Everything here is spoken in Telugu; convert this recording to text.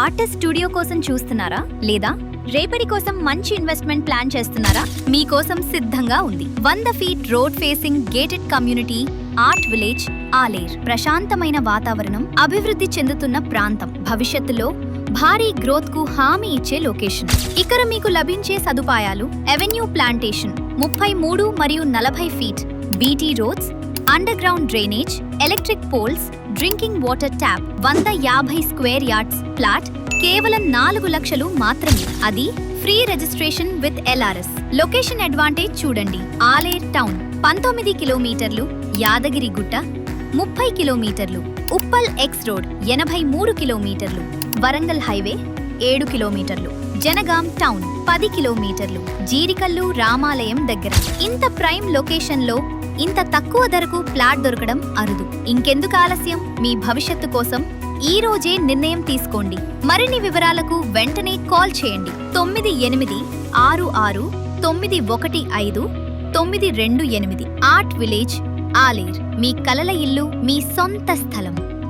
ఆర్టిస్ట్ స్టూడియో కోసం చూస్తున్నారా లేదా రేపటి కోసం మంచి ఇన్వెస్ట్మెంట్ ప్లాన్ చేస్తున్నారా? మీకోసం సిద్ధంగా ఉంది 100 feet road facing gated community art village Aler. ప్రశాంతమైన వాతావరణం, అభివృద్ధి చెందుతున్న ప్రాంతం, భవిష్యత్తులో భారీ గ్రోత్ కు హామీ ఇచ్చే లొకేషన్. ఇక్కడ మీకు లభించే సదుపాయాలు: ఎవెన్యూ ప్లాంటేషన్ 33 మరియు 40 feet, BT roads, underground drainage, electric poles, drinking water tap, 150 square yards flat కేవలం 4 లక్షలు మాత్రమే. అది free registration with LRS. Location advantage చూడండి. ఆలేర్ టౌన్ 19 కిలోమీటర్లు, యాదగిరి గుట్ట 30 కిలోమీటర్లు, ఉప్పల్ ఎక్స్ రోడ్ 83 కిలోమీటర్లు, వరంగల్ హైవే 7 కిలోమీటర్లు, జనగాం టౌన్ 10 కిలోమీటర్లు, జీరికల్లు రామాలయం దగ్గర. ఇంత ప్రైమ్ లొకేషన్లో ఇంత తక్కువ ధరకు ఫ్లాట్ దొరకడం అరుదు. ఇంకెందుకు ఆలస్యం? మీ భవిష్యత్తు కోసం ఈ రోజే నిర్ణయం తీసుకోండి. మరిన్ని వివరాలకు వెంటనే కాల్ చేయండి. 9866915928. Art village Aler. మీ కలల ఇల్లు, మీ సొంత స్థలం.